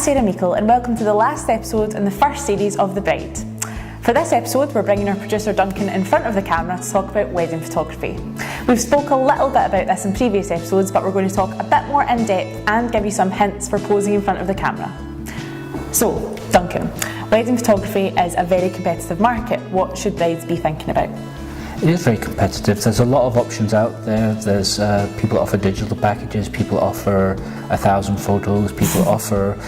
Sarah Meikle and welcome to the last episode in the first series of The Bride. For this episode, we're bringing our producer Duncan in front of the camera to talk about wedding photography. We've spoke a little bit about this in previous episodes, but we're going to talk a bit more in depth and give you some hints for posing in front of the camera. So, Duncan, wedding photography is a very competitive market. What should brides be thinking about? It is very competitive. There's a lot of options out there. There's people offer digital packages, people offer 1,000 photos, people offer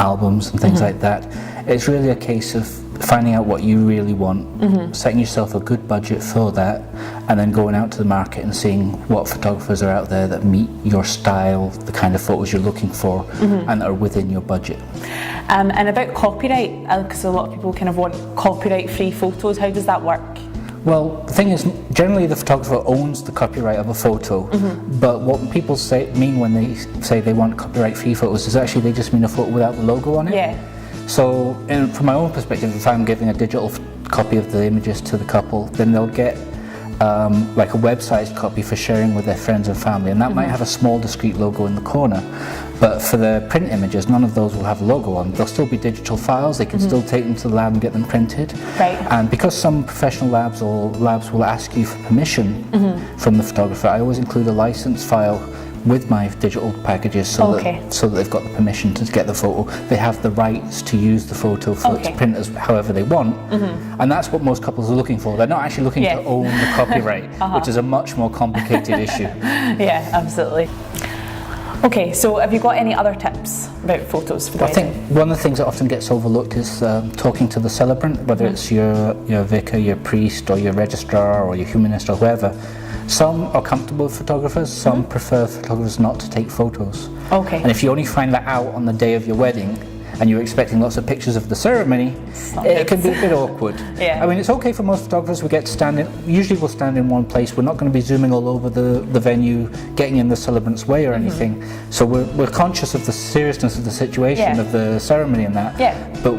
albums and things like that. It's really a case of finding out what you really want, setting yourself a good budget for that, and then going out to the market and seeing what photographers are out there that meet your style, the kind of photos you're looking for, and are within your budget. And about copyright, because a lot of people kind of want copyright-free photos, how does that work? Well, the thing is, generally the photographer owns the copyright of a photo, but what people mean when they say they want copyright-free photos is actually they just mean a photo without the logo on it. Yeah. So, from my own perspective, if I'm giving a digital copy of the images to the couple, then they'll get like a web-sized copy for sharing with their friends and family, and that might have a small discrete logo in the corner. But for the print images, none of those will have a logo on. They'll still be digital files. They can still take them to the lab and get them printed. Right. And because some professional labs or labs will ask you for permission from the photographer, I always include a license file with my digital packages so that they've got the permission to get the photo. They have the rights to use the photo to print as however they want, and that's what most couples are looking for. They're not actually looking to own the copyright, which is a much more complicated issue. Yeah, absolutely. Okay, so have you got any other tips about photos for the wedding? I think one of the things that often gets overlooked is talking to the celebrant, whether it's your vicar, your priest, or your registrar, or your humanist, or whoever. Some are comfortable with photographers, some prefer photographers not to take photos. Okay. And if you only find that out on the day of your wedding, and you're expecting lots of pictures of the ceremony, it can be a bit awkward. Yeah. I mean, it's okay for most photographers. We get to stand in, usually we'll stand in one place. We're not going to be zooming all over the venue, getting in the celebrant's way or anything. So we're conscious of the seriousness of the situation, of the ceremony and that. Yeah. But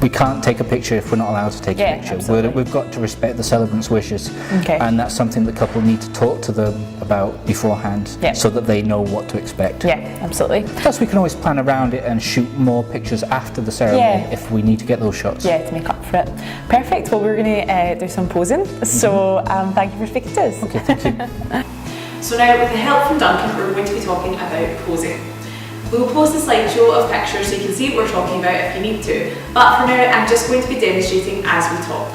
we can't take a picture if we're not allowed to take a picture. We've got to respect the celebrant's wishes, and that's something the couple need to talk to them about beforehand, so that they know what to expect. Yeah, absolutely. Plus, we can always plan around it and shoot more pictures after the ceremony if we need to get those shots. Yeah, to make up for it. Perfect. Well, we're going to do some posing. So, thank you for speaking to us. Okay, thank you. So now, with the help from Duncan, we're going to be talking about posing. We'll post a slideshow of pictures so you can see what we're talking about if you need to, but for now I'm just going to be demonstrating as we talk.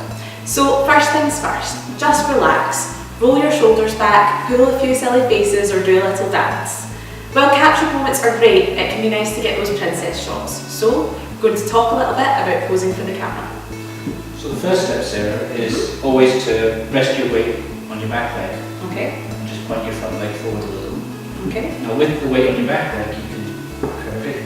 So first things first, just relax, roll your shoulders back, pull a few silly faces or do a little dance. While capture moments are great, it can be nice to get those princess shots. So we're going to talk a little bit about posing for the camera. So the first step, Sarah, is always to rest your weight on your back leg. Okay. And just point your front leg forward a little. Okay. Now with the weight on your back leg, you can curve it.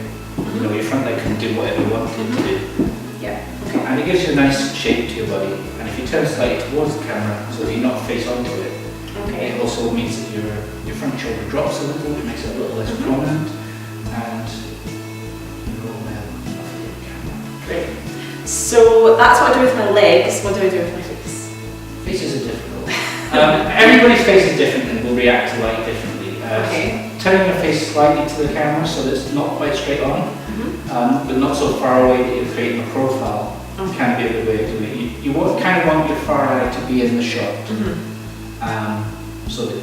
You know, your front leg can do whatever you want it to do. Yeah. Okay. And it gives you a nice shape to your body. And if you turn slightly towards the camera so that you're not face onto it, it also means that your front shoulder drops a little, it makes it a little less prominent, and you roll well off the camera. Great. So that's what I do with my legs. What do I do with my face? Faces are difficult. Everybody's face is different and will react to light differently. Turning your face slightly to the camera so that it's not quite straight on, but not so far away that you're creating a profile, can be a good way of doing it. You kind of want your far eye to be in the shot,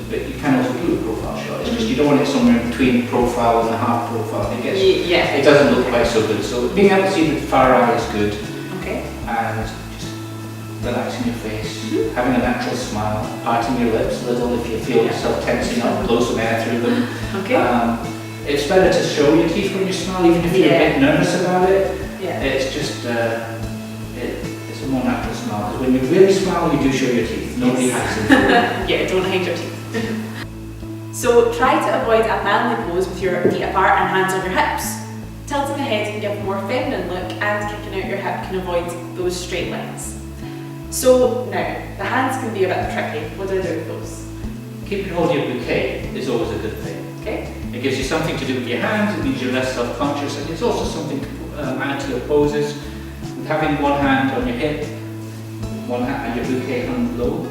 but you can also do a profile shot. It's just you don't want it somewhere in between the profile and the half profile. It doesn't look quite so good. So being able to see the far eye is good, and just relaxing your face, having a natural smile, parting your lips a little if you feel yourself tensing up, blow some air through them. It's better to show your teeth when you smile, even if you're a bit nervous about it. It's just, it's a more natural smile, because when you really smile, you do show your teeth. Nobody hides them. Don't hide your teeth. So try to avoid a manly pose with your feet apart and hands on your hips. Tilting the head can give a more feminine look, and kicking out your hip can avoid those straight lines. So now, the hands can be a bit tricky. What do I do with those? Keeping hold of your bouquet is always a good thing. It gives you something to do with your hands, it means you're less self-conscious, and it's also something to add to your poses. With having one hand on your hip, one hand and your bouquet hung low,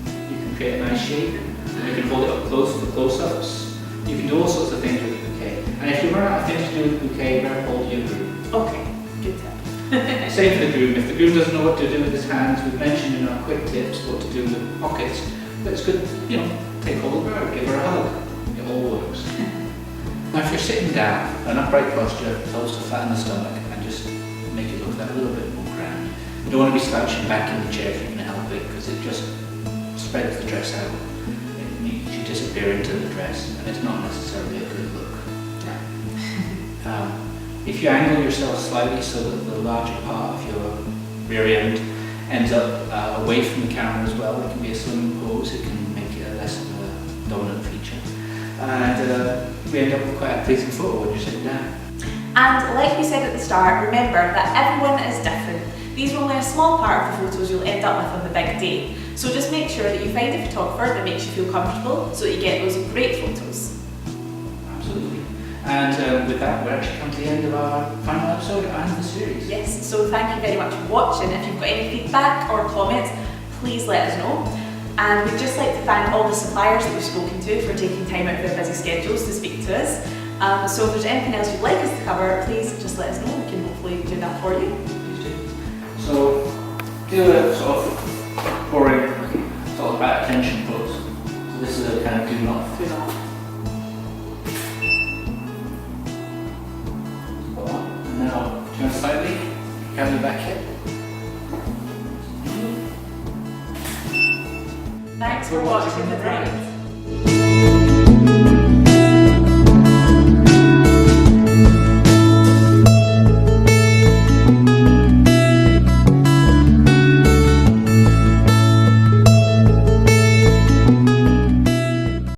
you can create a nice shape. You can hold it up close for close-ups. You can do all sorts of things with the bouquet. And if you run out of things to do with the bouquet, grab hold of your groom. Okay, good tip. Same for the groom. If the groom doesn't know what to do with his hands, we've mentioned in our quick tips what to do with pockets. But it's good, take hold of her, give her a hug. It all works. Now if you're sitting down, an upright posture, toes to flatten the stomach, and just make it look that little bit more grand. You don't want to be slouching back in the chair if you can help it, because it just spreads the dress out. It makes you disappear into the dress, and it's not necessarily a good look. If you angle yourself slightly so that the larger part of your rear end ends up away from the camera as well, it can be a swimming pose, it can make it less of a dominant feature. And we end up with quite a pleasing photo when you're sitting down. And like we said at the start, remember that everyone is different. These are only a small part of the photos you'll end up with on the big day. So just make sure that you find a photographer that makes you feel comfortable so that you get those great photos. Absolutely. And with that, we're actually come to the end of our final episode and the series. Yes, so thank you very much for watching. If you've got any feedback or comments, please let us know. And we'd just like to thank all the suppliers that we've spoken to for taking time out of their busy schedules to speak to us. So if there's anything else you'd like us to cover, please just let us know. We can hopefully do that for you. Please do. So, do a sort of boring, sort of back attention pose. So this is a kind of do not. Do not. And now, turn slightly, carry your back hip. Thanks for watching the night.